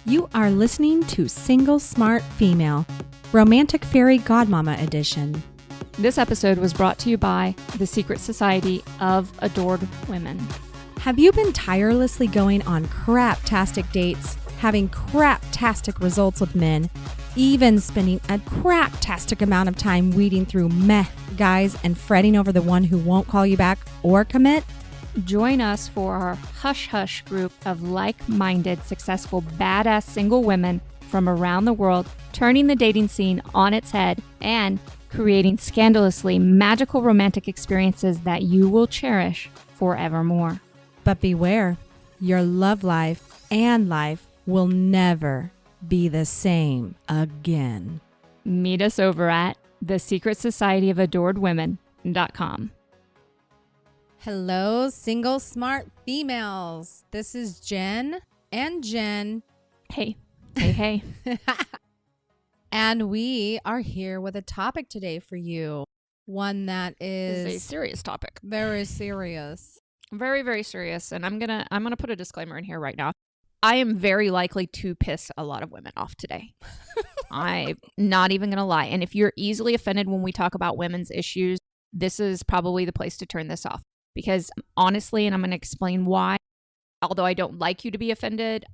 You are listening to Single Smart Female, Romantic Fairy Godmama Edition. This episode was brought to you by the Secret Society of Adored Women. Have you been tirelessly going on crap-tastic dates, having crap-tastic results with men, even spending a crap-tastic amount of time weeding through meh guys and fretting over the one who won't call you back or commit? Join us for our Hush Hush group of like-minded, successful, badass single women from around the world, turning the dating scene on its head and creating scandalously magical romantic experiences that you will cherish forevermore. But beware, your love life and life will never be the same again. Meet us over at thesecretsocietyofAdoredWomen.com. Hello, single smart females. This is Jen and Jen. Hey, hey, hey. And we are here with a topic today for you. One that is This is a serious topic. very serious. Very, very serious. And I'm gonna put a disclaimer in here right now. I am very likely to piss a lot of women off today. I'm not even gonna lie. And if you're easily offended when we talk about women's issues, this is probably the place to turn this off. Because honestly, and I'm going to explain why, although I don't like you to be offended,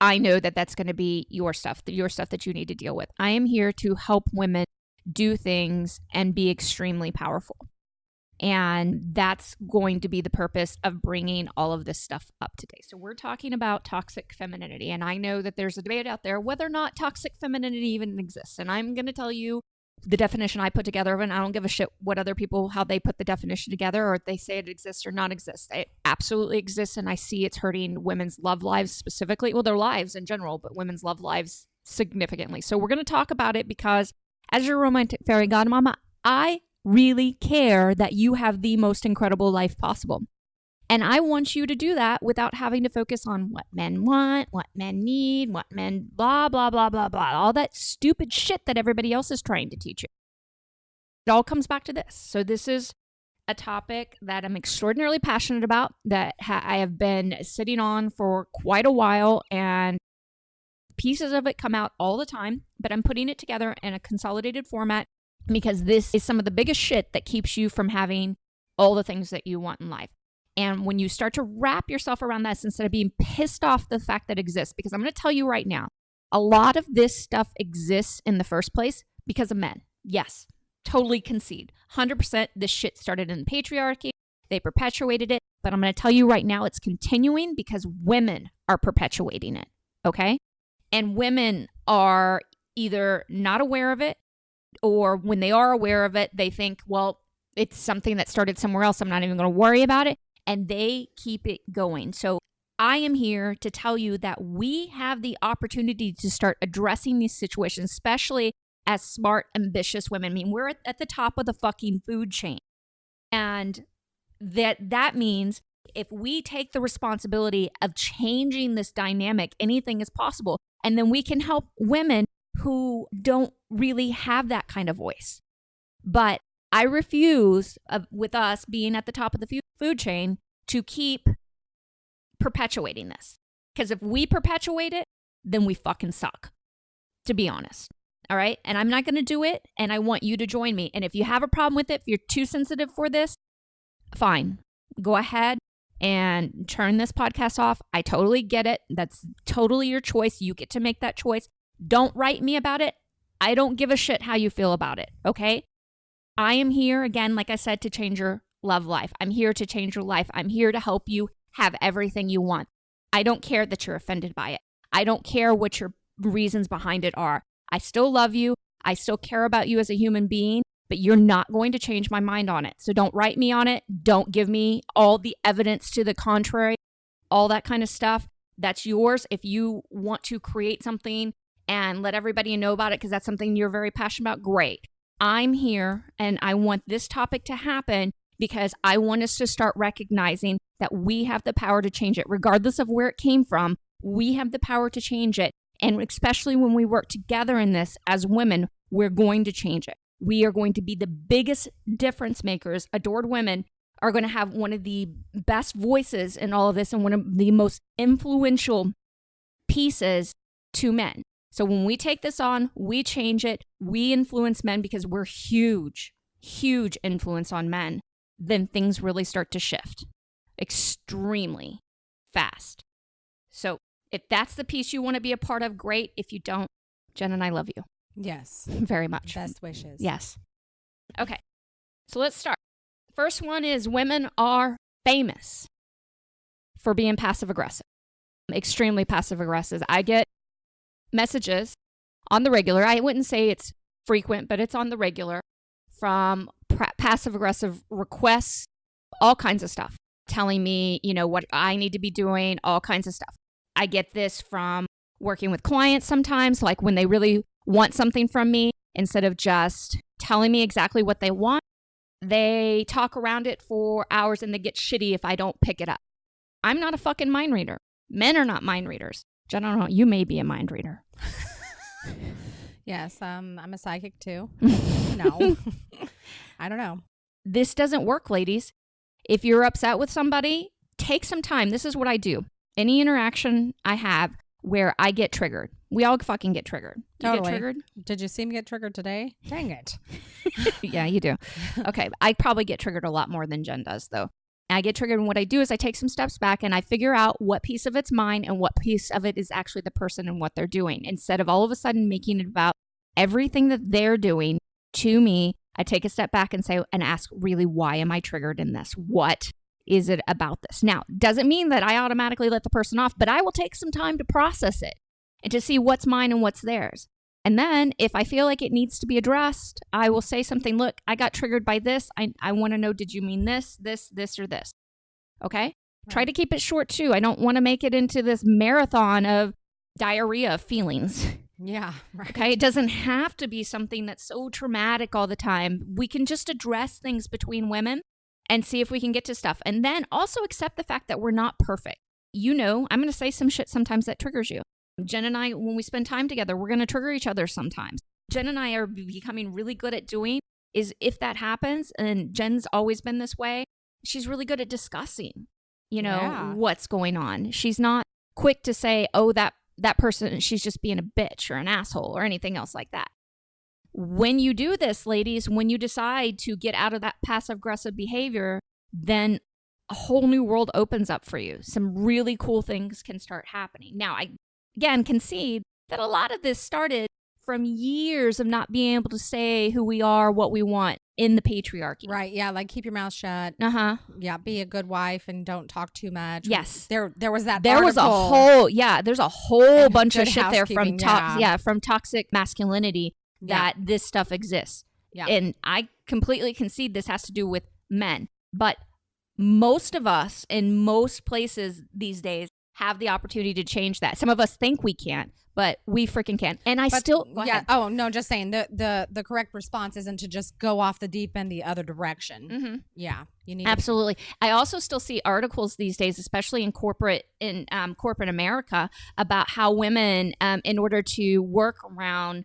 I know that that's going to be your stuff that you need to deal with. I am here to help women do things and be extremely powerful. And that's going to be the purpose of bringing all of this stuff up today. So we're talking about toxic femininity. And I know that there's a debate out there whether or not toxic femininity even exists. And I'm going to tell you the definition I put together, and I don't give a shit what other people, how they put the definition together, or if they say it exists or not exists. It absolutely exists, and I see it's hurting women's love lives specifically. Well, their lives in general, but women's love lives significantly. So we're going to talk about it because as your romantic fairy godmama, I really care that you have the most incredible life possible. And I want you to do that without having to focus on what men want, what men need, what men blah, blah, blah, blah, blah, all that stupid shit that everybody else is trying to teach you. It all comes back to this. So this is a topic that I'm extraordinarily passionate about, that I have been sitting on for quite a while, and pieces of it come out all the time, but I'm putting it together in a consolidated format because this is some of the biggest shit that keeps you from having all the things that you want in life. And when you start to wrap yourself around this instead of being pissed off the fact that it exists, because I'm going to tell you right now, a lot of this stuff exists in the first place because of men. Yes, totally concede. 100% this shit started in the patriarchy. They perpetuated it. But I'm going to tell you right now, it's continuing because women are perpetuating it. Okay? And women are either not aware of it, or when they are aware of it, they think, well, it's something that started somewhere else. I'm not even going to worry about it. And they keep it going. So I am here to tell you that we have the opportunity to start addressing these situations, especially as smart, ambitious women. I mean, we're at the top of the fucking food chain. And that means if we take the responsibility of changing this dynamic, anything is possible. And then we can help women who don't really have that kind of voice. But I refuse, with us being at the top of the food chain, to keep perpetuating this. Because if we perpetuate it, then we fucking suck, to be honest. All right? And I'm not going to do it, and I want you to join me. And if you have a problem with it, if you're too sensitive for this, fine. Go ahead and turn this podcast off. I totally get it. That's totally your choice. You get to make that choice. Don't write me about it. I don't give a shit how you feel about it, okay? I am here, again, like I said, to change your love life. I'm here to change your life. I'm here to help you have everything you want. I don't care that you're offended by it. I don't care what your reasons behind it are. I still love you. I still care about you as a human being, but you're not going to change my mind on it. So don't write me on it. Don't give me all the evidence to the contrary, all that kind of stuff. That's yours. If you want to create something and let everybody know about it because that's something you're very passionate about, great. I'm here and I want this topic to happen because I want us to start recognizing that we have the power to change it. Regardless of where it came from, we have the power to change it. And especially when we work together in this as women, we're going to change it. We are going to be the biggest difference makers. Adored women are going to have one of the best voices in all of this and one of the most influential pieces to men. So when we take this on, we change it, we influence men because we're huge influence on men, then things really start to shift extremely fast. So if that's the piece you want to be a part of, great. If you don't, Jen and I love you. Yes. Very much. Best wishes. Yes. Okay. So let's start. First one is women are famous for being passive aggressive, extremely passive aggressive. I get messages on the regular. I wouldn't say it's frequent, but it's on the regular from passive aggressive requests, all kinds of stuff, telling me, what I need to be doing, all kinds of stuff. I get this from working with clients sometimes, like when they really want something from me, instead of just telling me exactly what they want, they talk around it for hours and they get shitty if I don't pick it up. I'm not a fucking mind reader. Men are not mind readers. Jen, I don't know. You may be a mind reader. Yes, I'm a psychic too. No, I don't know. This doesn't work, ladies. If you're upset with somebody, take some time. This is what I do. Any interaction I have where I get triggered. We all fucking get triggered. You Totally. get triggered? Did you see me get triggered today? Dang it. Yeah, you do. Okay. I probably get triggered a lot more than Jen does, though. I get triggered, and what I do is I take some steps back and I figure out what piece of it's mine and what piece of it is actually the person and what they're doing. Instead of all of a sudden making it about everything that they're doing to me, I take a step back and say and ask, really, why am I triggered in this? What is it about this? Now, doesn't mean that I automatically let the person off, but I will take some time to process it and to see what's mine and what's theirs. And then if I feel like it needs to be addressed, I will say something, look, I got triggered by this. I want to know, did you mean this, or this? Okay? Right. Try to keep it short too. I don't want to make it into this marathon of diarrhea of feelings. Yeah, right. Okay? It doesn't have to be something that's so traumatic all the time. We can just address things between women and see if we can get to stuff. And then also accept the fact that we're not perfect. I'm going to say some shit sometimes that triggers you. Jen and I, when we spend time together, we're going to trigger each other sometimes. Jen and I are becoming really good at doing is if that happens, and Jen's always been this way, she's really good at discussing, what's going on. She's not quick to say, oh, that person, she's just being a bitch or an asshole or anything else like that. When you do this, ladies, when you decide to get out of that passive-aggressive behavior, then a whole new world opens up for you. Some really cool things can start happening. Now, I again concede that a lot of this started from years of not being able to say who we are, what we want in the patriarchy. Right. Yeah. Like keep your mouth shut. Yeah. Be a good wife and don't talk too much. Yes. There was that. There article. was a whole. Yeah. There's a whole bunch of shit there from from toxic masculinity that this stuff exists. Yeah. And I completely concede this has to do with men, but most of us in most places these days have the opportunity to change that. Some of us think we can't, but we freaking can. And go ahead. Oh no, just saying the correct response isn't to just go off the deep end the other direction. Mm-hmm. Yeah, you need absolutely. I also still see articles these days, especially in corporate America, about how women, in order to work around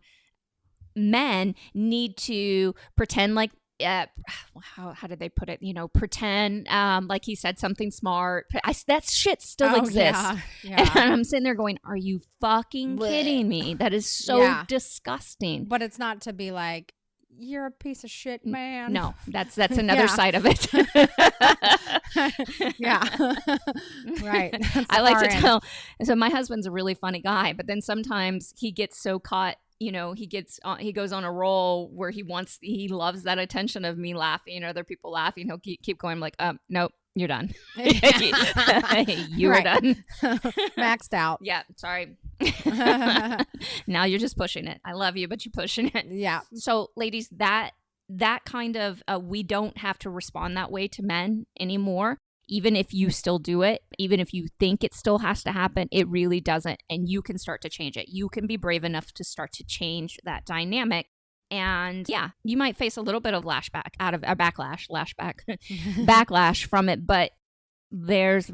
men, need to pretend like. How did they put it? Pretend like he said something smart. That shit still exists. Yeah. And I'm sitting there going, are you fucking kidding me? That is so disgusting. But it's not to be like, you're a piece of shit, man. No, that's another side of it. Yeah. Right. I like to tell. So my husband's a really funny guy, but then sometimes he gets so caught. He goes on a roll where he loves that attention of me laughing, other people laughing. He'll keep going like, nope, you're done. You are done. Maxed out. Yeah. Sorry. Now you're just pushing it. I love you, but you're pushing it. Yeah. So ladies, that kind of, we don't have to respond that way to men anymore. Even if you still do it, even if you think it still has to happen, it really doesn't. And you can start to change it. You can be brave enough to start to change that dynamic. And yeah, you might face a little bit of backlash from it, but there's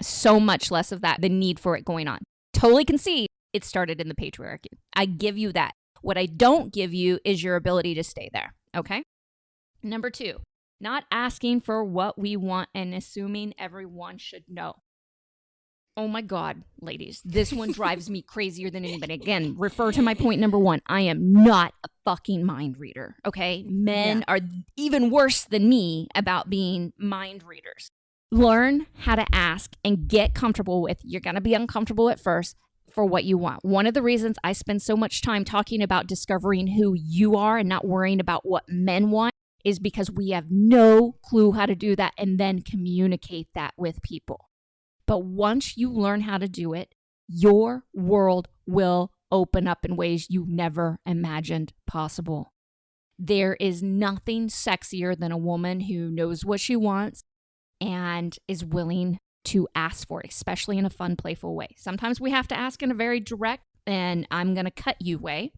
so much less of that, the need for it going on. Totally concede it started in the patriarchy. I give you that. What I don't give you is your ability to stay there. Okay. Number 2. Not asking for what we want and assuming everyone should know. Oh my God, ladies. This one drives me crazier than anybody. Again, refer to my point number 1. I am not a fucking mind reader, okay? Men are even worse than me about being mind readers. Learn how to ask and get comfortable with. You're going to be uncomfortable at first for what you want. One of the reasons I spend so much time talking about discovering who you are and not worrying about what men want is because we have no clue how to do that and then communicate that with people. But once you learn how to do it, your world will open up in ways you never imagined possible. There is nothing sexier than a woman who knows what she wants and is willing to ask for it, especially in a fun, playful way. Sometimes we have to ask in a very direct and I'm going to cut you way.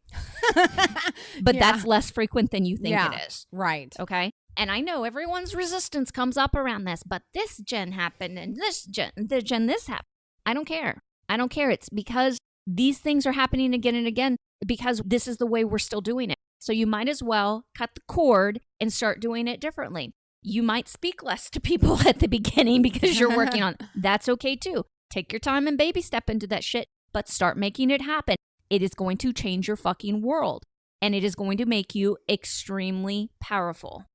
But that's less frequent than you think it is. Right. Okay. And I know everyone's resistance comes up around this, but this gen happened and this gen this happened. I don't care. I don't care. It's because these things are happening again and again because this is the way we're still doing it. So you might as well cut the cord and start doing it differently. You might speak less to people at the beginning because you're working on it. That's okay too. Take your time and baby step into that shit, but start making it happen. It is going to change your fucking world and it is going to make you extremely powerful.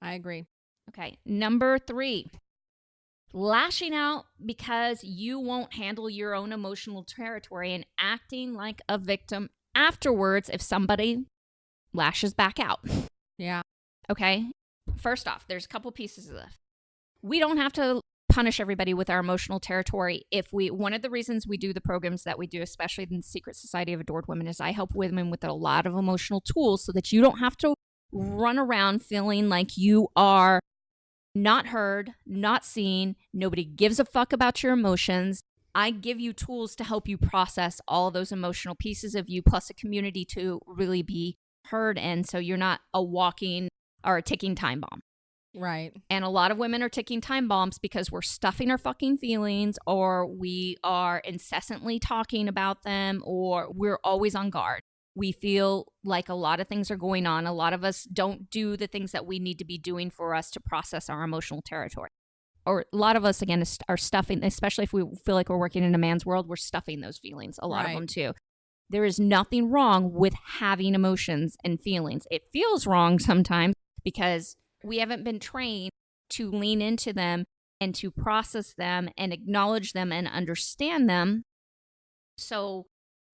I agree. Okay. Number 3, lashing out because you won't handle your own emotional territory and acting like a victim afterwards if somebody lashes back out. Yeah. Okay. First off, there's a couple pieces of this. We don't have to punish everybody with our emotional territory. One of the reasons we do the programs that we do, especially in the Secret Society of Adored Women, is I help women with a lot of emotional tools so that you don't have to run around feeling like you are not heard, not seen, nobody gives a fuck about your emotions. I give you tools to help you process all those emotional pieces of you, plus a community to really be heard in, so you're not a walking or a ticking time bomb. Right. And a lot of women are ticking time bombs because we're stuffing our fucking feelings, or we are incessantly talking about them, or we're always on guard. We feel like a lot of things are going on. A lot of us don't do the things that we need to be doing for us to process our emotional territory. Or a lot of us, again, are stuffing, especially if we feel like we're working in a man's world, we're stuffing those feelings, a lot of them too. There is nothing wrong with having emotions and feelings. It feels wrong sometimes because we haven't been trained to lean into them and to process them and acknowledge them and understand them so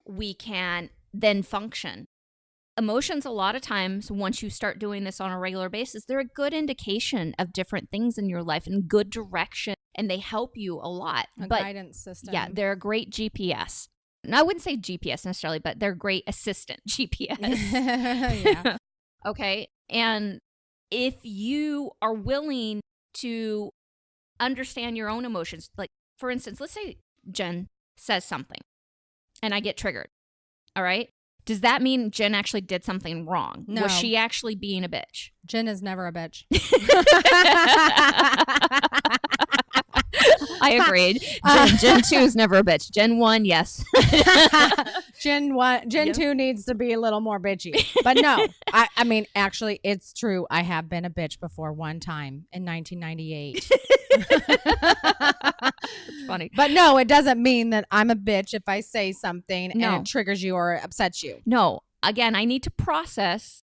we can then function. Emotions, a lot of times, once you start doing this on a regular basis, they're a good indication of different things in your life and good direction, and they help you a lot. A guidance system. Yeah, they're a great GPS. And I wouldn't say GPS necessarily, but they're great assistant GPS. Yeah. Okay. And if you are willing to understand your own emotions, like, for instance, let's say Jen says something and I get triggered. All right. Does that mean Jen actually did something wrong? No. Was she actually being a bitch? Jen is never a bitch. I agreed. Gen 2 is never a bitch. Gen 1, yes. Gen 2 needs to be a little more bitchy. But no, I mean, actually, it's true. I have been a bitch before one time in 1998. It's funny. But no, it doesn't mean that I'm a bitch if I say something and it triggers you or upsets you. No. Again, I need to process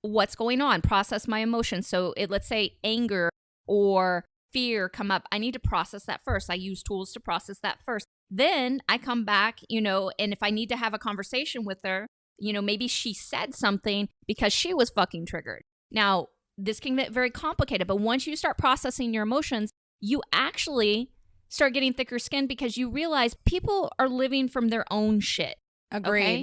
what's going on, process my emotions. So let's say anger or fear come up. I need to process that first. I use tools to process that first. Then I come back, and if I need to have a conversation with her, maybe she said something because she was fucking triggered. Now, this can get very complicated, but once you start processing your emotions, you actually start getting thicker skin because you realize people are living from their own shit. Agreed. Okay?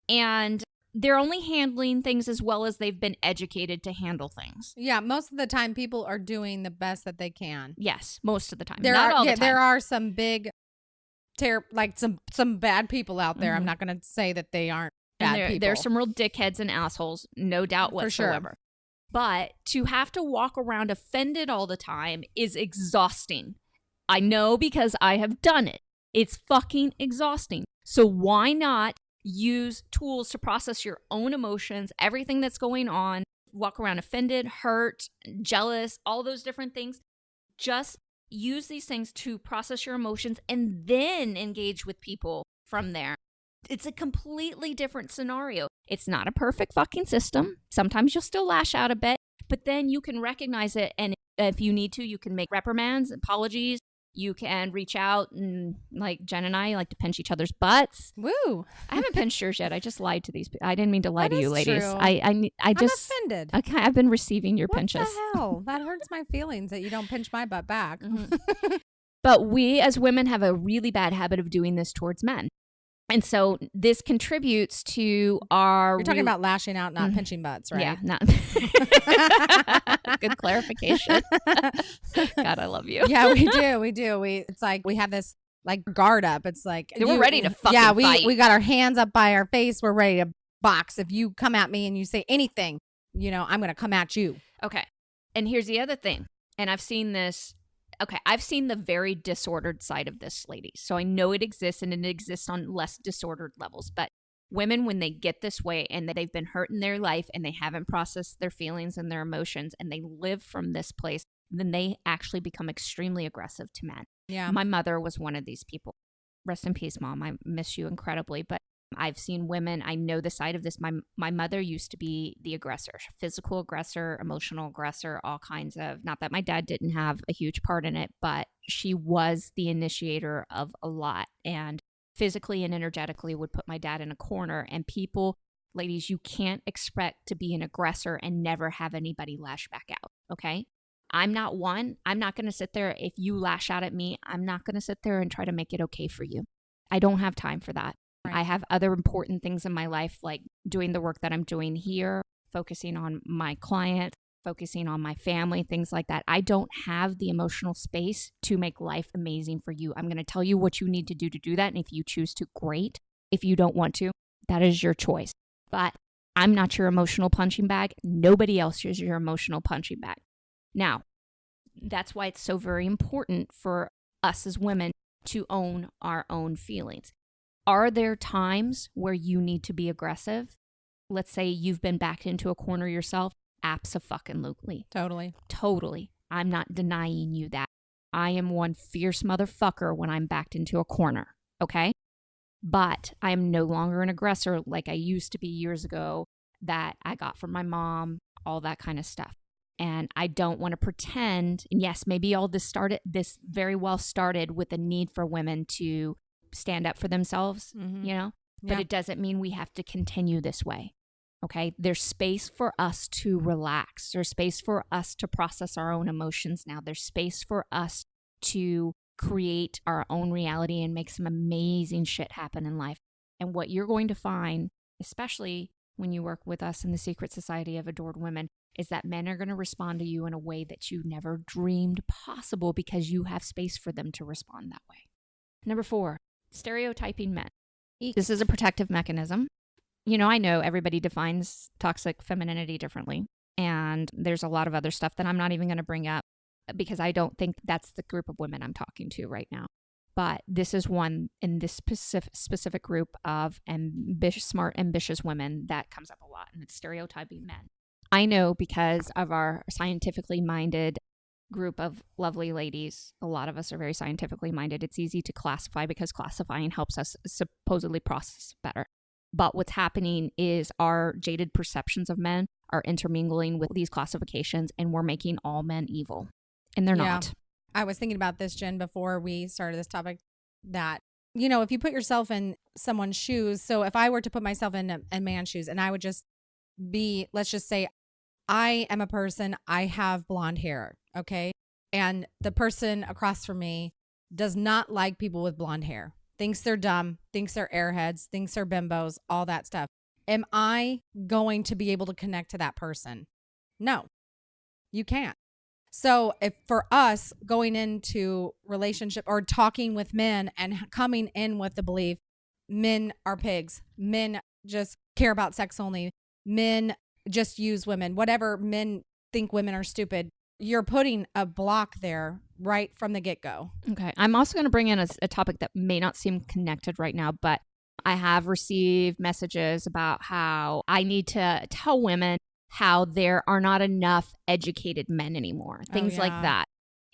And they're only handling things as well as they've been educated to handle things. Yeah, most of the time people are doing the best that they can. Yes, most of the time. Not all the time. There are some big, some bad people out there. Mm-hmm. I'm not going to say that they aren't bad people. There's some real dickheads and assholes, no doubt whatsoever. For sure. But to have to walk around offended all the time is exhausting. I know because I have done it. It's fucking exhausting. So why not use tools to process your own emotions, everything that's going on, walk around offended, hurt, jealous, all those different things. Just use these things to process your emotions and then engage with people from there. It's a completely different scenario. It's not a perfect fucking system. Sometimes you'll still lash out a bit, but then you can recognize it. And if you need to, you can make reprimands, apologies. You can reach out and, like Jen and I like to pinch each other's butts. Woo! I haven't pinched yours yet. I just lied to these people. I didn't mean to lie That to you, is ladies. true. I just I'm offended. Okay, I've been receiving your What pinches. the hell? That hurts my feelings that you don't pinch my butt back. But we as women have a really bad habit of doing this towards men. And so this contributes to our... You're talking about lashing out, not pinching butts, right? Yeah, not... Good clarification. God, I love you. Yeah, we do. It's like we have this like guard up. It's like... We're ready to fucking fight. We got our hands up by our face. We're ready to box. If you come at me and you say anything, I'm going to come at you. Okay. And here's the other thing. And I've seen this... Okay, I've seen the very disordered side of this, ladies. So I know it exists, and it exists on less disordered levels. But women, when they get this way and that they've been hurt in their life and they haven't processed their feelings and their emotions and they live from this place, then they actually become extremely aggressive to men. Yeah. My mother was one of these people. Rest in peace, Mom. I miss you incredibly. But I've seen women, I know the side of this. My mother used to be the aggressor, physical aggressor, emotional aggressor, all kinds of, not that my dad didn't have a huge part in it, but she was the initiator of a lot, and physically and energetically would put my dad in a corner. And people, ladies, you can't expect to be an aggressor and never have anybody lash back out. Okay. I'm not one. I'm not going to sit there. If you lash out at me, I'm not going to sit there and try to make it okay for you. I don't have time for that. I have other important things in my life, like doing the work that I'm doing here, focusing on my clients, focusing on my family, things like that. I don't have the emotional space to make life amazing for you. I'm going to tell you what you need to do that. And if you choose to, great. If you don't want to, that is your choice. But I'm not your emotional punching bag. Nobody else is your emotional punching bag. Now, that's why it's so very important for us as women to own our own feelings. Are there times where you need to be aggressive? Let's say you've been backed into a corner yourself. Abso-fucking-lutely. Totally. I'm not denying you that. I am one fierce motherfucker when I'm backed into a corner, okay? But I am no longer an aggressor like I used to be years ago, that I got from my mom, all that kind of stuff. And I don't want to pretend, and yes, maybe all this very well started with a need for women to stand up for themselves, but it doesn't mean we have to continue this way. Okay. There's space for us to relax. There's space for us to process our own emotions now. There's space for us to create our own reality and make some amazing shit happen in life. And what you're going to find, especially when you work with us in the Secret Society of Adored Women, is that men are going to respond to you in a way that you never dreamed possible, because you have space for them to respond that way. Number 4, stereotyping men. This is a protective mechanism. I know everybody defines toxic femininity differently, and there's a lot of other stuff that I'm not even going to bring up because I don't think that's the group of women I'm talking to right now. But this is one in this specific group of smart, ambitious women that comes up a lot, and it's stereotyping men. I know because of our scientifically minded group of lovely ladies, a lot of us are very scientifically minded. It's easy to classify because classifying helps us supposedly process better. But what's happening is our jaded perceptions of men are intermingling with these classifications, and we're making all men evil. And they're not. I was thinking about this, Jen, before we started this topic, that, if you put yourself in someone's shoes, so if I were to put myself in a man's shoes, and I would just be, let's just say, I am a person, I have blonde hair, okay? And the person across from me does not like people with blonde hair. Thinks they're dumb, thinks they're airheads, thinks they're bimbos, all that stuff. Am I going to be able to connect to that person? No, you can't. So if for us going into relationship or talking with men and coming in with the belief, men are pigs, men just care about sex only, men just use women, whatever, men think women are stupid, you're putting a block there right from the get-go. Okay. I'm also going to bring in a topic that may not seem connected right now, but I have received messages about how I need to tell women how there are not enough educated men anymore. Things like that.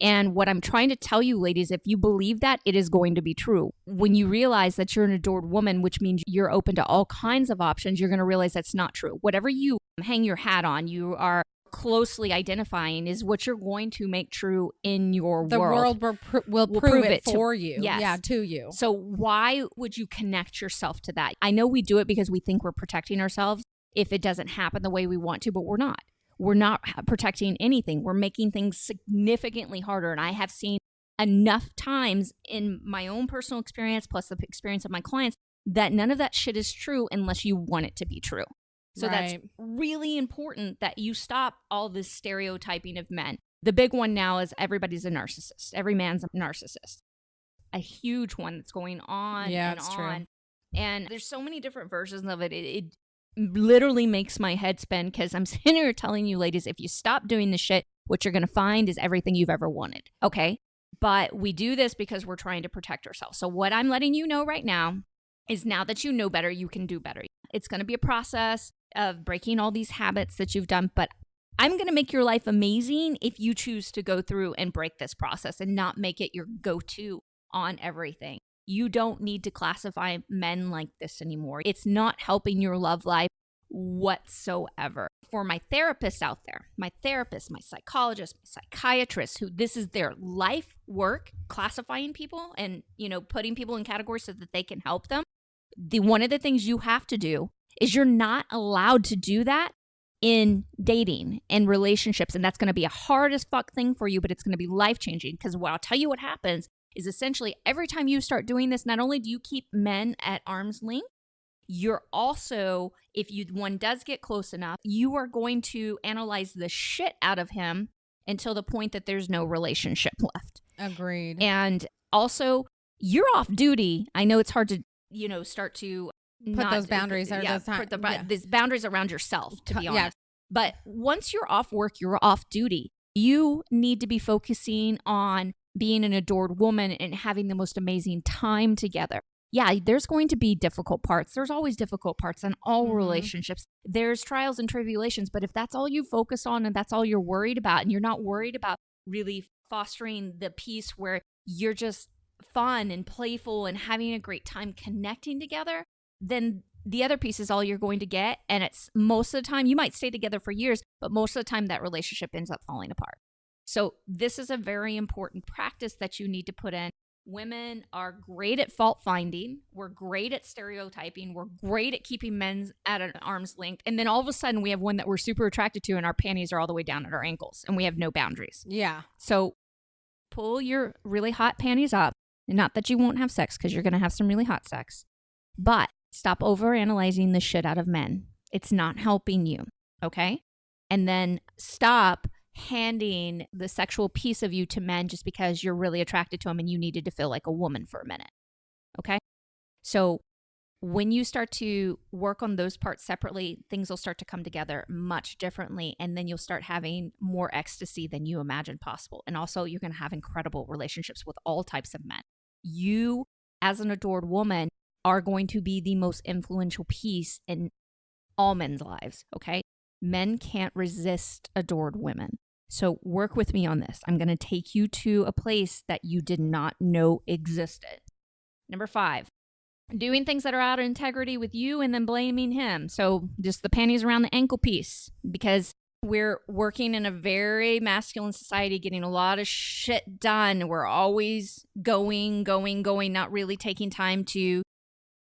And what I'm trying to tell you, ladies, if you believe that, it is going to be true. When you realize that you're an adored woman, which means you're open to all kinds of options, you're going to realize that's not true. Whatever you hang your hat on, you are closely identifying is what you're going to make true in your world. The world will prove it for you. Yes. Yeah, to you. So why would you connect yourself to that? I know we do it because we think we're protecting ourselves if it doesn't happen the way we want to, but we're not. We're not protecting anything. We're making things significantly harder. And I have seen enough times in my own personal experience, plus the experience of my clients, that none of that shit is true unless you want it to be true. So that's really important that you stop all this stereotyping of men. The big one now is everybody's a narcissist. Every man's a narcissist. A huge one that's going on and on. True. And there's so many different versions of it. It literally makes my head spin because I'm sitting here telling you, ladies, if you stop doing this shit, what you're going to find is everything you've ever wanted. Okay? But we do this because we're trying to protect ourselves. So what I'm letting you know right now is now that you know better, you can do better. It's going to be a process of breaking all these habits that you've done, but I'm going to make your life amazing if you choose to go through and break this process and not make it your go-to on everything. You don't need to classify men like this anymore. It's not helping your love life whatsoever. For my therapists out there, my therapists, my psychologists, my psychiatrists, who this is their life work, classifying people and, putting people in categories so that they can help them. One of the things you have to do is you're not allowed to do that in dating and relationships. And that's going to be a hard as fuck thing for you, but it's going to be life-changing because I'll tell you what happens is essentially every time you start doing this, not only do you keep men at arm's length, you're also, if one does get close enough, you are going to analyze the shit out of him until the point that there's no relationship left. Agreed. And also, you're off duty. I know it's hard to, start to put those boundaries these boundaries around yourself, to be honest. But once you're off work, you're off duty. You need to be focusing on being an adored woman and having the most amazing time together. Yeah, there's going to be difficult parts. There's always difficult parts in all relationships. There's trials and tribulations, but if that's all you focus on and that's all you're worried about, and you're not worried about really fostering the piece where you're just fun and playful and having a great time connecting together, then the other piece is all you're going to get. And it's most of the time, you might stay together for years, but most of the time that relationship ends up falling apart. So this is a very important practice that you need to put in. Women are great at fault finding. We're great at stereotyping. We're great at keeping men at an arm's length. And then all of a sudden we have one that we're super attracted to and our panties are all the way down at our ankles and we have no boundaries. Yeah. So pull your really hot panties up. And not that you won't have sex because you're going to have some really hot sex. But stop overanalyzing the shit out of men. It's not helping you. Okay? And then stop handing the sexual piece of you to men just because you're really attracted to them and you needed to feel like a woman for a minute. Okay? So when you start to work on those parts separately, things will start to come together much differently. And then you'll start having more ecstasy than you imagined possible. And also you're going to have incredible relationships with all types of men. You, as an adored woman, are going to be the most influential piece in all men's lives. Okay? Men can't resist adored women. So work with me on this. I'm going to take you to a place that you did not know existed. Number 5, doing things that are out of integrity with you and then blaming him. So just the panties around the ankle piece, because we're working in a very masculine society, getting a lot of shit done. We're always going, not really taking time to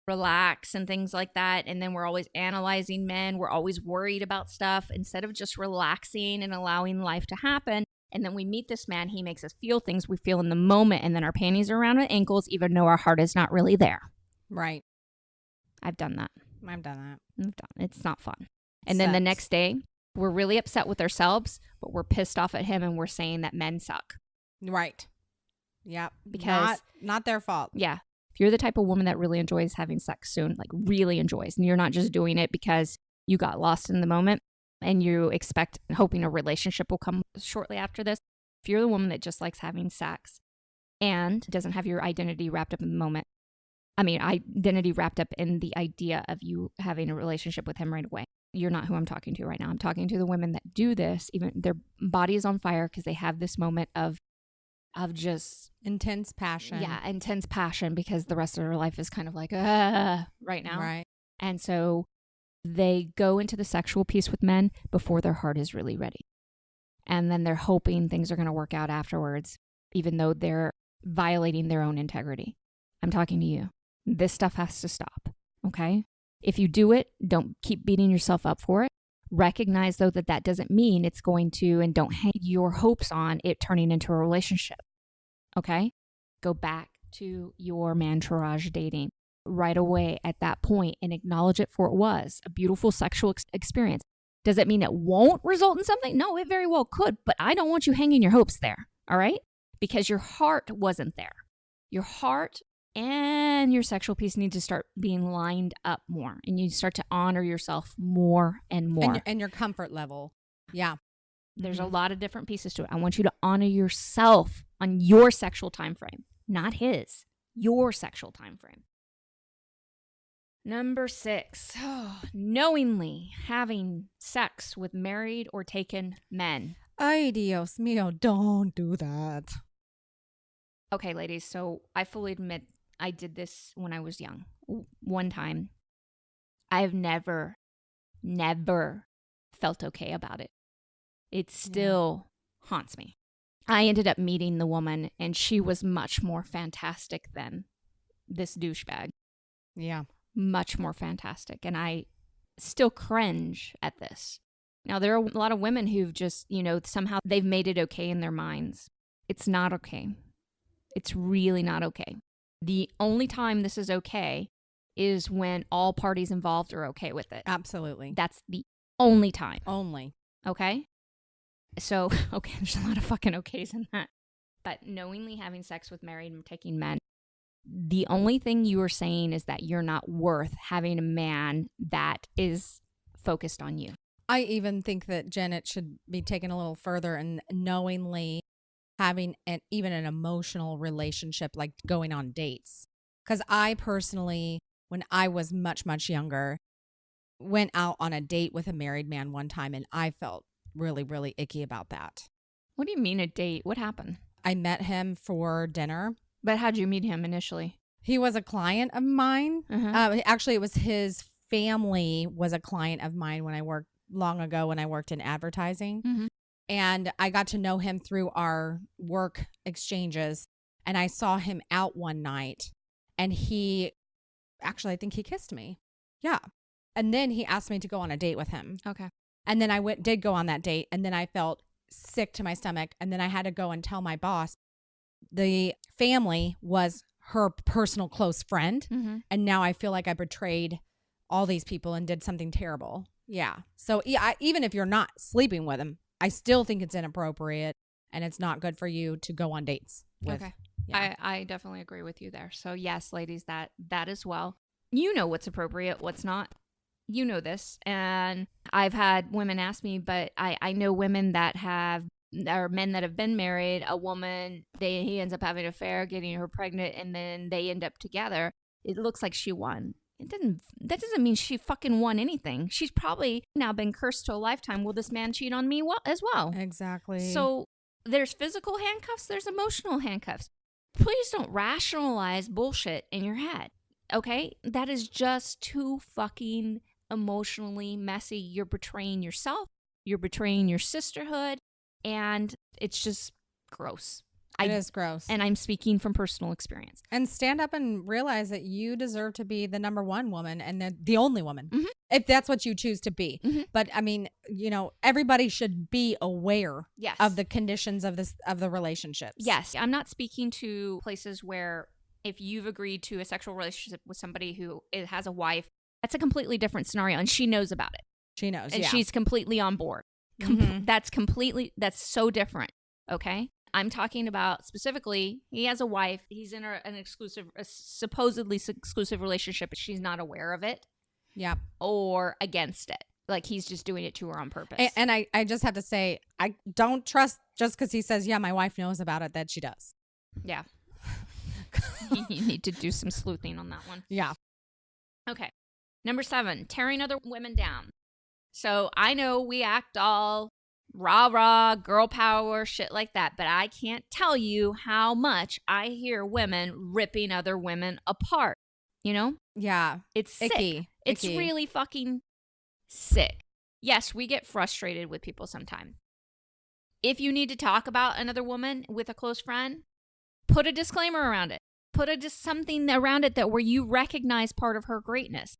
relax and things like that. And then we're always analyzing men. We're always worried about stuff instead of just relaxing and allowing life to happen. And then we meet this man. He makes us feel things we feel in the moment. And then our panties are around our ankles, even though our heart is not really there. Right. I've done that. It's not fun. And then the next day, we're really upset with ourselves, but we're pissed off at him and we're saying that men suck. Right. Yeah. Because not their fault. Yeah. If you're the type of woman that really enjoys having sex soon, like really enjoys, and you're not just doing it because you got lost in the moment and you hoping a relationship will come shortly after this. If you're the woman that just likes having sex and doesn't have your identity wrapped up in the moment, identity wrapped up in the idea of you having a relationship with him right away, you're not who I'm talking to right now. I'm talking to the women that do this, even their body is on fire because they have this moment of of just intense passion. Yeah, intense passion, because the rest of their life is kind of like, right now. Right. And so they go into the sexual piece with men before their heart is really ready. And then they're hoping things are going to work out afterwards, even though they're violating their own integrity. I'm talking to you. This stuff has to stop, okay? If you do it, don't keep beating yourself up for it. Recognize, though, that that doesn't mean it's going to, and don't hang your hopes on it turning into a relationship, okay? Go back to your mantourage dating right away at that point and acknowledge it for what it was, a beautiful sexual experience. Does it mean it won't result in something? No, it very well could, but I don't want you hanging your hopes there, all right? Because your heart wasn't there. Your heart and your sexual piece need to start being lined up more, and you start to honor yourself more and more. And your comfort level. Yeah. There's a lot of different pieces to it. I want you to honor yourself on your sexual time frame, not his, your sexual time frame. Number 6, knowingly having sex with married or taken men. Ay, Dios mío, don't do that. Okay, ladies, so I fully admit I did this when I was young. One time. I've never felt okay about it. It still haunts me. I ended up meeting the woman, and she was much more fantastic than this douchebag. Yeah. Much more fantastic. And I still cringe at this. Now, there are a lot of women who've just, somehow they've made it okay in their minds. It's not okay. It's really not okay. The only time this is okay is when all parties involved are okay with it. Absolutely. That's the only time. Only. Okay? So, okay, there's a lot of fucking okays in that. But knowingly having sex with married and taking men, the only thing you are saying is that you're not worth having a man that is focused on you. I even think that, Jen, it should be taken a little further, and knowingly having even an emotional relationship, like going on dates. Because I personally, when I was much, much younger, went out on a date with a married man one time, and I felt really, really icky about that. What do you mean a date? What happened? I met him for dinner. But how'd you meet him initially? He was a client of mine. Actually, it was his family was a client of mine when I worked long ago when I worked in advertising. Mm-hmm. And I got to know him through our work exchanges. And I saw him out one night, and I think he kissed me. Yeah. And then he asked me to go on a date with him. Okay. And then I did go on that date. And then I felt sick to my stomach. And then I had to go and tell my boss. The family was her personal close friend. Mm-hmm. And now I feel like I betrayed all these people and did something terrible. Yeah. So even if you're not sleeping with him, I still think it's inappropriate, and it's not good for you to go on dates with. Okay. Yeah. I definitely agree with you there. So yes, ladies, that as well. You know what's appropriate, what's not. You know this. And I've had women ask me, but I know women that or men that have been married, a woman, he ends up having an affair, getting her pregnant, and then they end up together. It looks like she won. That doesn't mean she fucking won anything. She's probably now been cursed to a lifetime. Will this man cheat on me as well? Exactly. So there's physical handcuffs, there's emotional handcuffs. Please don't rationalize bullshit in your head, okay? That is just too fucking emotionally messy. You're betraying yourself. You're betraying your sisterhood. And it's just gross. It is gross. And I'm speaking from personal experience. And stand up and realize that you deserve to be the number one woman and the only woman, mm-hmm. if that's what you choose to be. Mm-hmm. But I mean, everybody should be aware of the conditions of the relationships. Yes. I'm not speaking to places where if you've agreed to a sexual relationship with somebody who has a wife, that's a completely different scenario. And she knows about it. She knows. And she's completely on board. That's so different. Okay. I'm talking about specifically, he has a wife. He's in a supposedly exclusive relationship, but she's not aware of it. Yeah. Or against it. Like he's just doing it to her on purpose. And I just have to say, I don't trust just because he says, yeah, my wife knows about it, that she does. Yeah. You need to do some sleuthing on that one. Yeah. Okay. Number 7, tearing other women down. So I know we act all rah rah, girl power, shit like that. But I can't tell you how much I hear women ripping other women apart. You know? Yeah. It's sick. Icky. It's Icky. really fucking sick. Yes, we get frustrated with people sometimes. If you need to talk about another woman with a close friend, put a disclaimer around it. Put something around it that where you recognize part of her greatness.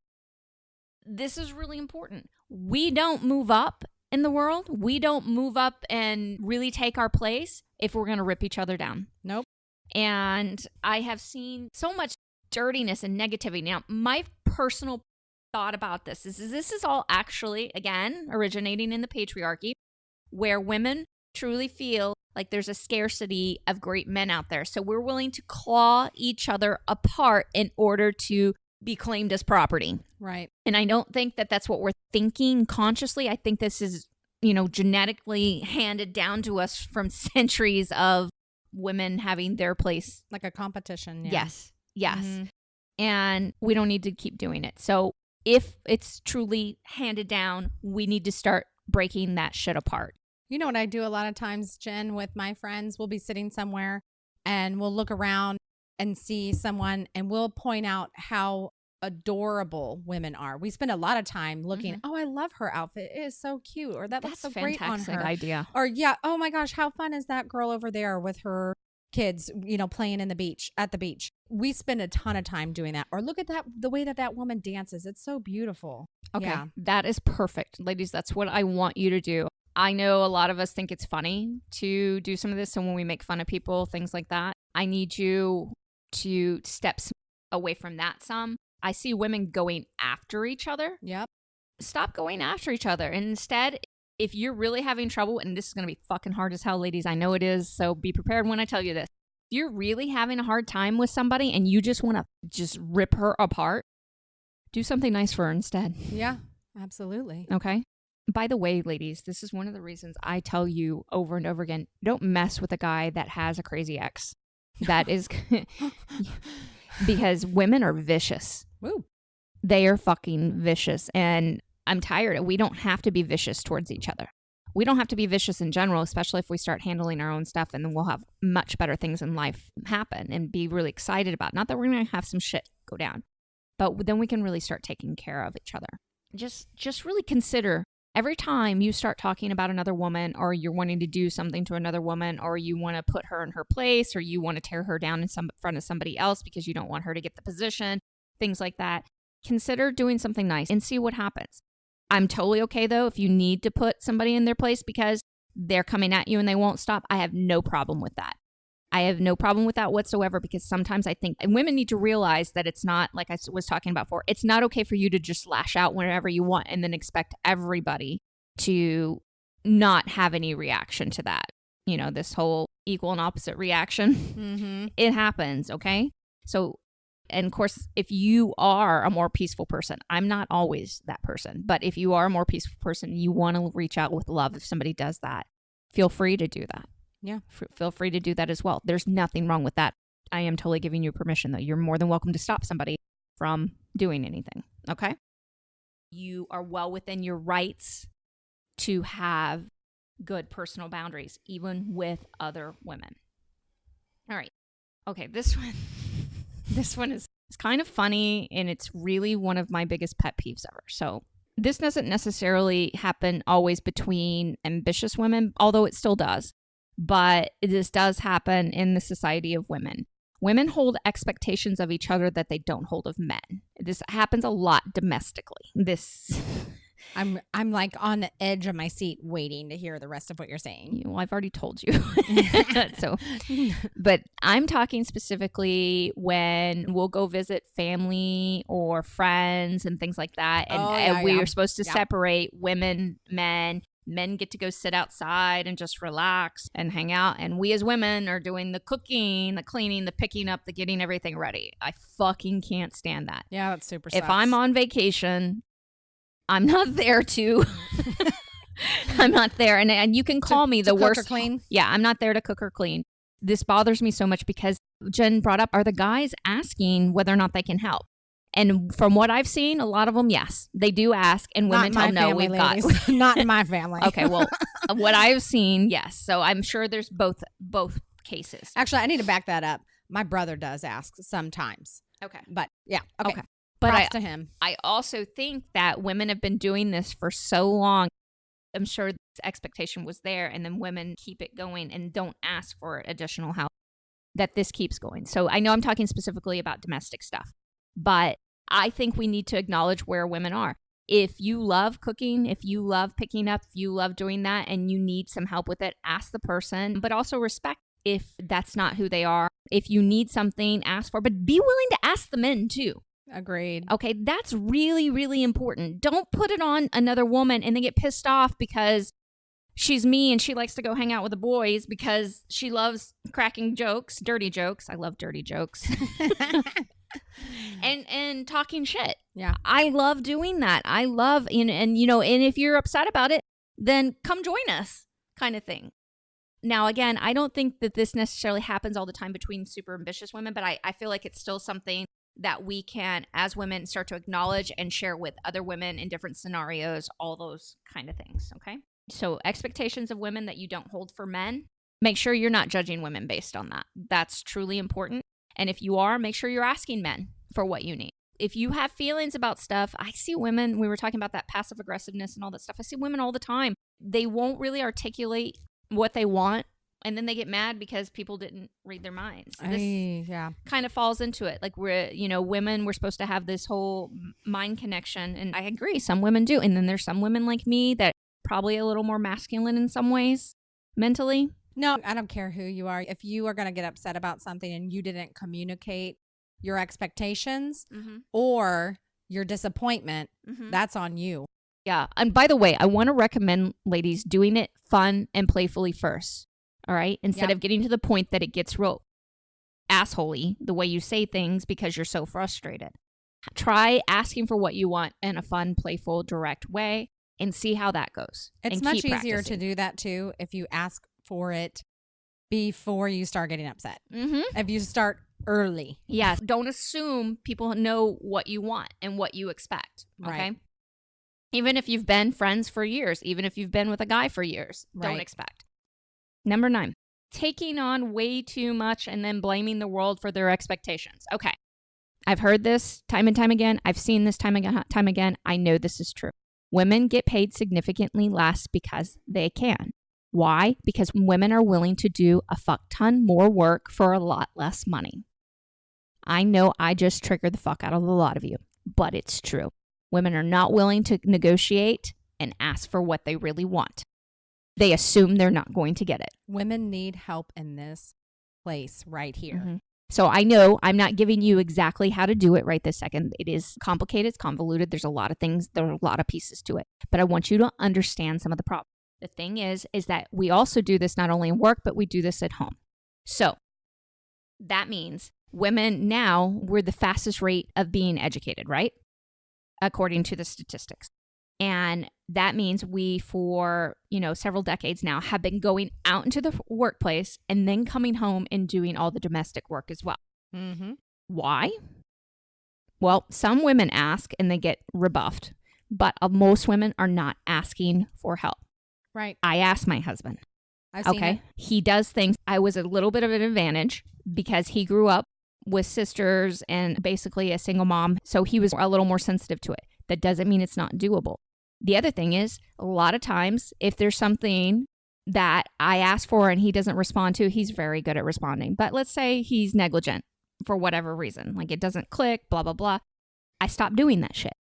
This is really important. We don't move up in the world. We don't move up and really take our place if we're going to rip each other down. Nope. And I have seen so much dirtiness and negativity. Now, my personal thought about this is all actually, again, originating in the patriarchy, where women truly feel like there's a scarcity of great men out there. So we're willing to claw each other apart in order to be claimed as property. Right. And I don't think that that's what we're thinking consciously. I think this is, genetically handed down to us from centuries of women having their place. Like a competition. Yeah. Yes. Mm-hmm. And we don't need to keep doing it. So if it's truly handed down, we need to start breaking that shit apart. You know what I do a lot of times, Jen, with my friends? We'll be sitting somewhere and we'll look around and see someone and we'll point out how adorable women are. We spend a lot of time looking, oh, I love her outfit. It is so cute. Or that looks so great on her. Idea. Or yeah, oh my gosh, how fun is that girl over there with her kids, playing at the beach. We spend a ton of time doing that. Or look at the way that woman dances. It's so beautiful. Okay, yeah. That is perfect. Ladies, that's what I want you to do. I know a lot of us think it's funny to do some of this. So when we make fun of people, things like that, I need you to step away from that some. I see women going after each other. Yep. Stop going after each other. And instead, if you're really having trouble, and this is going to be fucking hard as hell, ladies, I know it is. So be prepared when I tell you this. If you're really having a hard time with somebody and you just want to just rip her apart, do something nice for her instead. Yeah, absolutely. Okay. By the way, ladies, this is one of the reasons I tell you over and over again, don't mess with a guy that has a crazy ex. That is because women are vicious. Woo. They are fucking vicious. And I'm tired. We don't have to be vicious towards each other. We don't have to be vicious in general, especially if we start handling our own stuff, and then we'll have much better things in life happen and be really excited about. Not that we're going to have some shit go down, but then we can really start taking care of each other. Just really consider every time you start talking about another woman, or you're wanting to do something to another woman, or you want to put her in her place, or you want to tear her down in front of somebody else because you don't want her to get the position, things like that. Consider doing something nice and see what happens. I'm totally okay, though, if you need to put somebody in their place because they're coming at you and they won't stop. I have no problem with that. I have no problem with that whatsoever, because sometimes I think, and women need to realize that it's not, like I was talking about before, it's not okay for you to just lash out whenever you want and then expect everybody to not have any reaction to that. This whole equal and opposite reaction. Mm-hmm. It happens, okay? So, and of course, if you are a more peaceful person, I'm not always that person, but if you are a more peaceful person, you want to reach out with love. If somebody does that, feel free to do that. Yeah. Feel free to do that as well. There's nothing wrong with that. I am totally giving you permission, though. You're more than welcome to stop somebody from doing anything, okay? You are well within your rights to have good personal boundaries, even with other women. All right. Okay, this one is kind of funny, and it's really one of my biggest pet peeves ever. So this doesn't necessarily happen always between ambitious women, although it still does. But this does happen in the society of women. Women hold expectations of each other that they don't hold of men. This happens a lot domestically. I'm like on the edge of my seat waiting to hear the rest of what you're saying. Well, I've already told you. But I'm talking specifically when we'll go visit family or friends and things like that. And we are supposed to separate women, men. Men get to go sit outside and just relax and hang out. And we as women are doing the cooking, the cleaning, the picking up, the getting everything ready. I fucking can't stand that. Yeah, that's super If sucks. I'm on vacation, I'm not there to... I'm not there. And you can call me the worst. Cook or clean? Yeah, I'm not there to cook or clean. This bothers me so much because Jen brought up, are the guys asking whether or not they can help? And from what I've seen, a lot of them, yes, they do ask, and women tell no, we've got. Not in my family. Okay, well, What I've seen, yes. So I'm sure there's both cases. Actually, I need to back that up. My brother does ask sometimes. Okay. But yeah, okay. But Props to him. I also think that women have been doing this for so long. I'm sure this expectation was there, and then women keep it going and don't ask for additional help, that this keeps going. So I know I'm talking specifically about domestic stuff, but I think we need to acknowledge where women are. If you love cooking, if you love picking up, if you love doing that and you need some help with it, ask the person, but also respect if that's not who they are. If you need something, ask for, but be willing to ask the men too. Agreed. Okay, that's really, really important. Don't put it on another woman and then get pissed off because she's me and she likes to go hang out with the boys because she loves cracking jokes, dirty jokes. I love dirty jokes. and talking shit. Yeah. I love doing that. I love, and if you're upset about it, then come join us kind of thing. Now, again, I don't think that this necessarily happens all the time between super ambitious women, but I feel like it's still something that we can, as women, start to acknowledge and share with other women in different scenarios, all those kind of things, okay? So expectations of women that you don't hold for men, make sure you're not judging women based on that. That's truly important. And if you are, make sure you're asking men for what you need. If you have feelings about stuff, I see women, we were talking about that passive aggressiveness and all that stuff. I see women all the time. They won't really articulate what they want, and then they get mad because people didn't read their minds. This kind of falls into it. Like women, we're supposed to have this whole mind connection. And I agree, some women do. And then there's some women like me that probably a little more masculine in some ways, mentally. No, I don't care who you are. If you are going to get upset about something and you didn't communicate your expectations or your disappointment, that's on you. Yeah. And by the way, I want to recommend ladies doing it fun and playfully first. All right. Instead of getting to the point that it gets real assholey the way you say things because you're so frustrated. Try asking for what you want in a fun, playful, direct way and see how that goes. It's much easier to do that too if you ask for it before you start getting upset. If you start early. Yes. Don't assume people know what you want and what you expect. Okay. Right. Even if you've been friends for years, even if you've been with a guy for years, don't expect. Number 9, taking on way too much and then blaming the world for their expectations. Okay. I've heard this time and time again. I've seen this time again. I know this is true. Women get paid significantly less because they can. Why? Because women are willing to do a fuck ton more work for a lot less money. I know I just triggered the fuck out of a lot of you, but it's true. Women are not willing to negotiate and ask for what they really want. They assume they're not going to get it. Women need help in this place right here. So I know I'm not giving you exactly how to do it right this second. It is complicated. It's convoluted. There's a lot of things. There are a lot of pieces to it. But I want you to understand some of the problems. The thing is that we also do this not only in work, but we do this at home. So that means women now, we're the fastest rate of being educated, right? According to the statistics. And that means we, for, several decades now, have been going out into the workplace and then coming home and doing all the domestic work as well. Why? Well, some women ask and they get rebuffed, but most women are not asking for help. Right. I asked my husband. I've seen it. He does things. I was a little bit of an advantage because he grew up with sisters and basically a single mom. So he was a little more sensitive to it. That doesn't mean it's not doable. The other thing is, a lot of times, if there's something that I ask for and he doesn't respond to, he's very good at responding. But let's say he's negligent for whatever reason, like it doesn't click, blah, blah, blah. I stop doing that shit.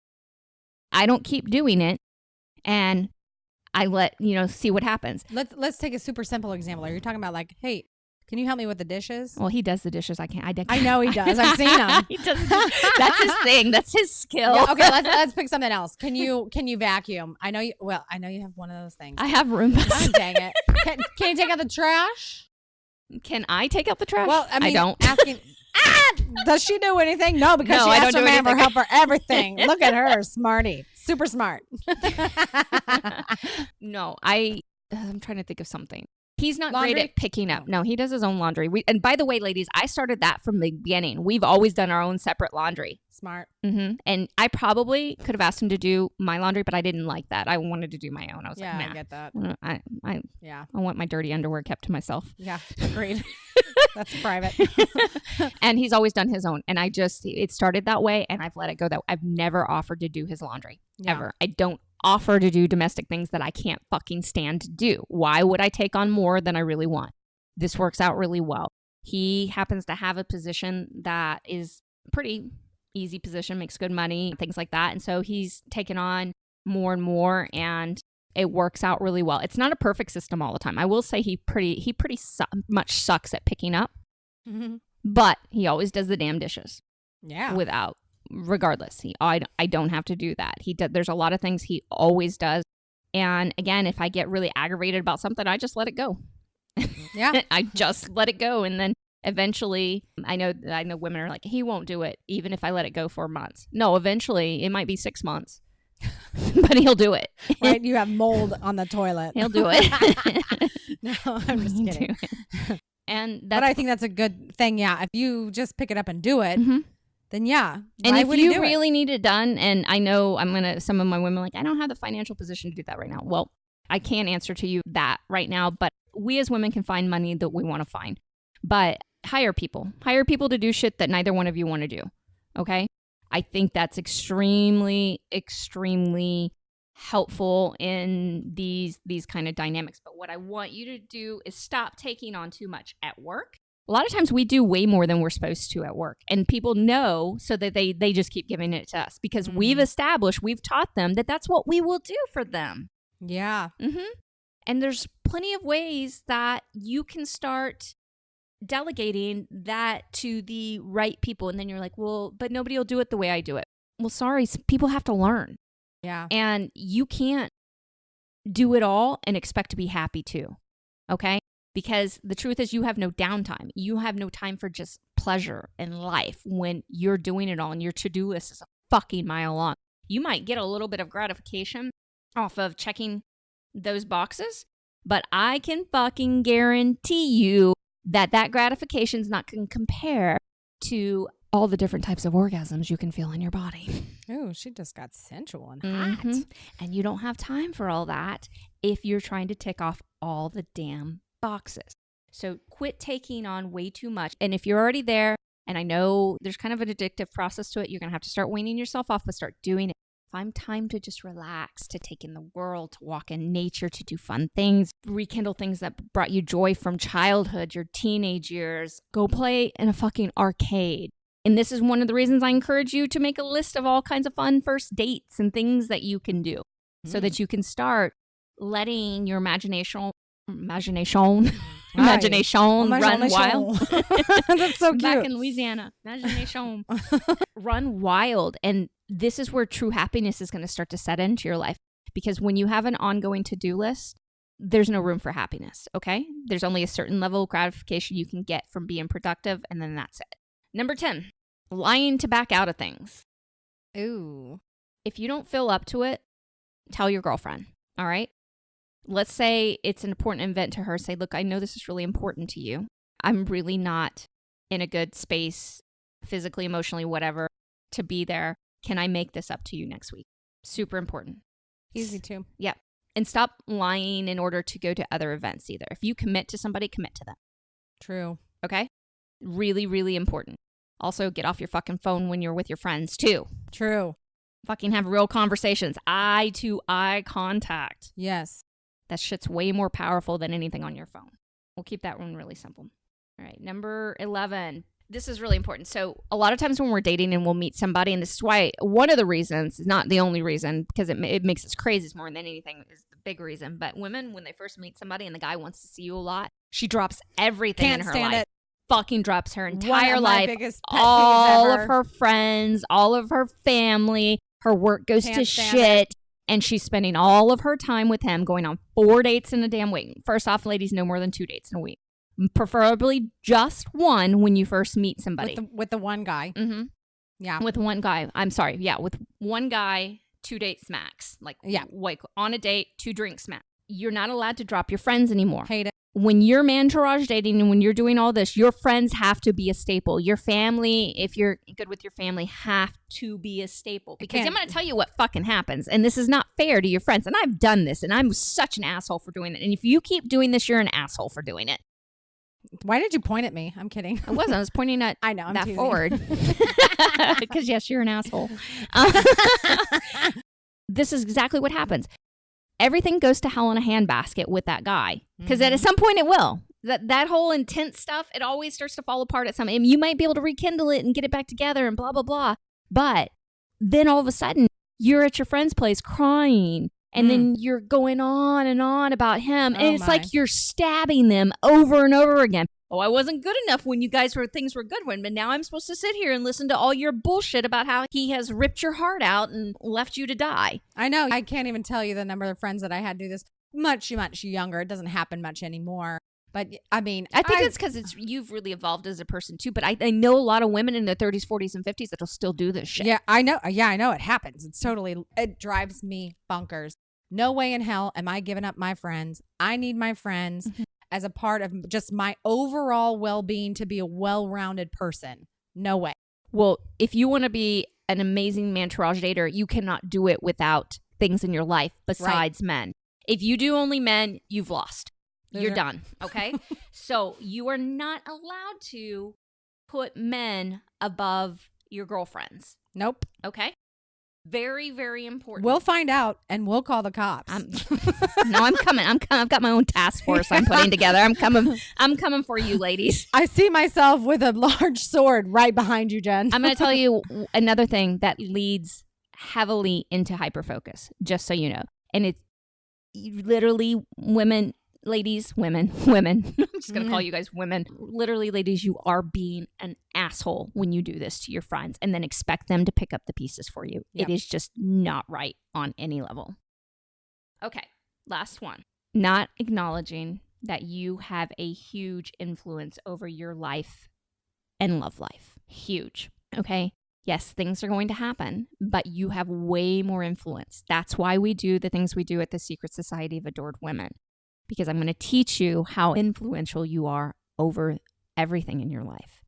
I don't keep doing it. And I let, see what happens. Let's take a super simple example. Are you talking about like, hey, can you help me with the dishes? Well, he does the dishes. I can't. I know he does. I've seen him. He does. That's his thing. That's his skill. Yeah, okay, let's pick something else. Can you vacuum? I know you have one of those things. I have Roombas. Oh, dang it. Can you take out the trash? Can I take out the trash? Well, I don't. Asking, does she do anything? No, because she asked her man for help for everything. Look at her, smarty. Super smart. No, I'm trying to think of something. He's not Laundry? great at picking up. No, he does his own laundry. And by the way, ladies, I started that from the beginning. We've always done our own separate laundry. Smart. And I probably could have asked him to do my laundry, but I didn't like that. I wanted to do my own. I was like, nah. I get that. I want my dirty underwear kept to myself. Yeah, agreed. That's private. And he's always done his own. And it started that way, and I've let it go that I've never offered to do his laundry, ever. I don't offer to do domestic things that I can't fucking stand to do. Why would I take on more than I really want? This works out really well. He happens to have a position that is pretty easy position, makes good money, things like that. And so he's taken on more and more, and it works out really well. It's not a perfect system all the time. I will say he pretty much sucks at picking up, but he always does the damn dishes. Yeah. Regardless, I don't have to do that. There's a lot of things he always does. And again, if I get really aggravated about something, I just let it go. Yeah. I just let it go. And then eventually, I know women are like, he won't do it even if I let it go for months. No, eventually it might be 6 months, but he'll do it. Right? You have mold on the toilet. He'll do it. No, I'm just kidding. But I think that's a good thing. Yeah. If you just pick it up and do it, then yeah. And if you really need it done, and I know some of my women are like, I don't have the financial position to do that right now. Well, I can't answer to you that right now, but we as women can find money that we want to find. But hire people to do shit that neither one of you want to do. Okay. I think that's extremely, extremely helpful in these kind of dynamics. But what I want you to do is stop taking on too much at work. A lot of times we do way more than we're supposed to at work, and people know, so that they just keep giving it to us because we've taught them that that's what we will do for them. Yeah. And there's plenty of ways that you can start delegating that to the right people. And then you're like, well, but nobody will do it the way I do it. Well, sorry, people have to learn. Yeah. And you can't do it all and expect to be happy too. Okay? Because the truth is you have no downtime. You have no time for just pleasure in life when you're doing it all and your to-do list is a fucking mile long. You might get a little bit of gratification off of checking those boxes, but I can fucking guarantee you that gratification is not going to compare to all the different types of orgasms you can feel in your body. Oh, she just got sensual and hot. And you don't have time for all that if you're trying to tick off all the damn boxes. So quit taking on way too much. And if you're already there, and I know there's kind of an addictive process to it, you're going to have to start weaning yourself off, but start doing it. Find time to just relax, to take in the world, to walk in nature, to do fun things, rekindle things that brought you joy from childhood, your teenage years. Go play in a fucking arcade. And this is one of the reasons I encourage you to make a list of all kinds of fun first dates and things that you can do so that you can start letting your imagination run wild. That's so cute. Back in Louisiana, imagination run wild. And this is where true happiness is going to start to set into your life, because when you have an ongoing to-do list, there's no room for happiness. Okay, there's only a certain level of gratification you can get from being productive, and then that's it. Number 10, lying to back out of things. Ooh. If you don't feel up to it, tell your girlfriend. All right. Let's say it's an important event to her. Say, look, I know this is really important to you. I'm really not in a good space, physically, emotionally, whatever, to be there. Can I make this up to you next week? Super important. Easy too. Yeah. And stop lying in order to go to other events either. If you commit to somebody, commit to them. True. Okay? Really, really important. Also, get off your fucking phone when you're with your friends too. True. Fucking have real conversations. Eye to eye contact. Yes. That shit's way more powerful than anything on your phone. We'll keep that one really simple. All right, number 11. This is really important. So a lot of times when we're dating and we'll meet somebody, and this is why one of the reasons, not the only reason, because it makes us crazy more than anything, is the big reason. But women, when they first meet somebody and the guy wants to see you a lot, she drops everything in her life. Fucking drops her entire life, all of her friends, all of her family, her work goes to shit. And she's spending all of her time with him, going on 4 dates in a damn week. First off, ladies, no more than 2 dates in a week. Preferably just one when you first meet somebody. With the one guy. Mm-hmm. Yeah. With one guy. I'm sorry. Yeah, with one guy, 2 dates max. Like on a date, 2 drinks max. You're not allowed to drop your friends anymore. Hate it. When you're mantourage dating and when you're doing all this, your friends have to be a staple. Your family, if you're good with your family, have to be a staple. Because I'm going to tell you what fucking happens. And this is not fair to your friends. And I've done this. And I'm such an asshole for doing it. And if you keep doing this, you're an asshole for doing it. Why did you point at me? I'm kidding. I wasn't. I was pointing at I know, I'm that teasing. forward. Because, yes, you're an asshole. This is exactly what happens. Everything goes to hell in a handbasket with that guy. Because at some point it will. That whole intense stuff, it always starts to fall apart at some. And you might be able to rekindle it and get it back together and blah, blah, blah. But then all of a sudden, you're at your friend's place crying. And then you're going on and on about him. And it's like you're stabbing them over and over again. Oh, I wasn't good enough when you guys things were good when, but now I'm supposed to sit here and listen to all your bullshit about how he has ripped your heart out and left you to die. I know. I can't even tell you the number of friends that I had do this much younger. It doesn't happen much anymore. But I mean, I think it's because you've really evolved as a person too. But I know a lot of women in their 30s, 40s, and 50s that'll still do this shit. Yeah, I know. Yeah, I know it happens. It drives me bonkers. No way in hell am I giving up my friends. I need my friends as a part of just my overall well-being to be a well-rounded person. No way. Well, if you want to be an amazing mantourage dater, you cannot do it without things in your life besides men. If you do only men, you've lost. You're done. Okay. So you are not allowed to put men above your girlfriends. Nope. Okay. Very, very important. We'll find out and we'll call the cops. No, I'm coming. I've got my own task force I'm putting together. I'm coming for you, ladies. I see myself with a large sword right behind you, Jen. I'm going to tell you another thing that leads heavily into hyperfocus, just so you know. And it's literally women. I'm just going to call you guys women. Literally, ladies, you are being an asshole when you do this to your friends and then expect them to pick up the pieces for you. Yep. It is just not right on any level. Okay, last one. Not acknowledging that you have a huge influence over your life and love life. Huge. Okay? Yes, things are going to happen, but you have way more influence. That's why we do the things we do at the Secret Society of Adored Women. Because I'm going to teach you how influential you are over everything in your life,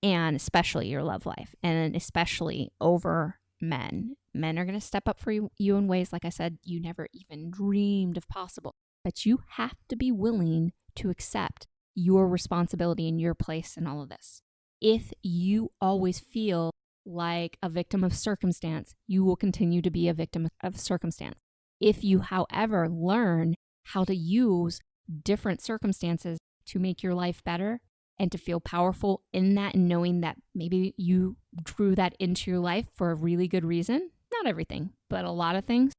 and especially your love life, and especially over men. Men are going to step up for you in ways, like I said, you never even dreamed of possible. But you have to be willing to accept your responsibility and your place in all of this. If you always feel like a victim of circumstance, you will continue to be a victim of circumstance. If you, however, learn how to use different circumstances to make your life better and to feel powerful in that, and knowing that maybe you drew that into your life for a really good reason. Not everything, but a lot of things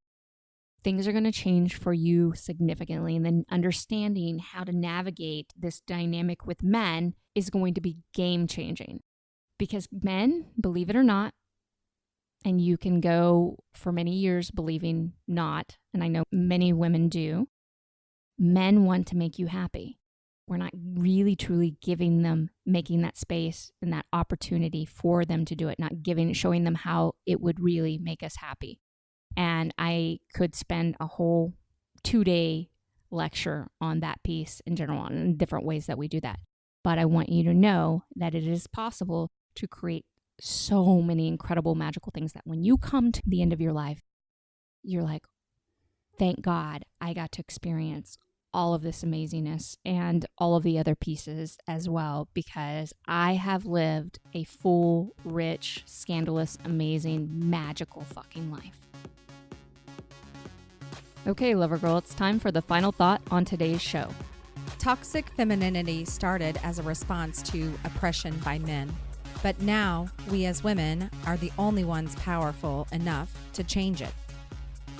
are going to change for you significantly. And then understanding how to navigate this dynamic with men is going to be game changing, because men, believe it or not, and you can go for many years believing not, and I know many women do, men want to make you happy. We're not really truly making that space and that opportunity for them to do it, not showing them how it would really make us happy. And I could spend a whole 2-day lecture on that piece in general, on different ways that we do that. But I want you to know that it is possible to create so many incredible, magical things that when you come to the end of your life, you're like, thank God I got to experience all of this amazingness and all of the other pieces as well, because I have lived a full, rich, scandalous, amazing, magical fucking life. Okay, lover girl, it's time for the final thought on today's show. Toxic femininity started as a response to oppression by men, but now we as women are the only ones powerful enough to change it.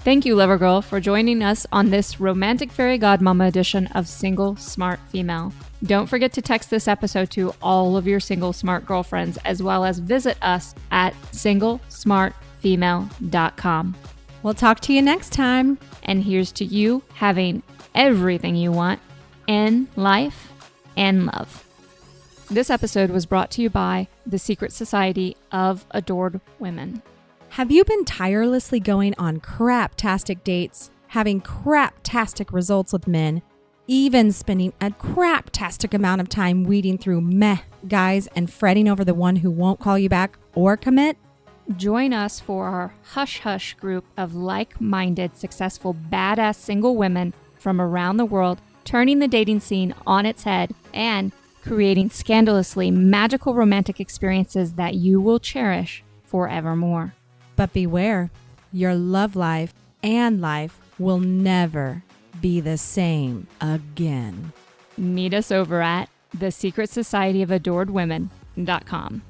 Thank you, lover girl, for joining us on this romantic fairy godmama edition of Single Smart Female. Don't forget to text this episode to all of your single smart girlfriends, as well as visit us at singlesmartfemale.com. We'll talk to you next time. And here's to you having everything you want in life and love. This episode was brought to you by the Secret Society of Adored Women. Have you been tirelessly going on craptastic dates, having craptastic results with men, even spending a craptastic amount of time weeding through meh guys and fretting over the one who won't call you back or commit? Join us for our Hush Hush group of like-minded, successful, badass single women from around the world, turning the dating scene on its head and creating scandalously magical romantic experiences that you will cherish forevermore. But beware, your love life and life will never be the same again. Meet us over at thesecretsocietyofAdoredWomen.com.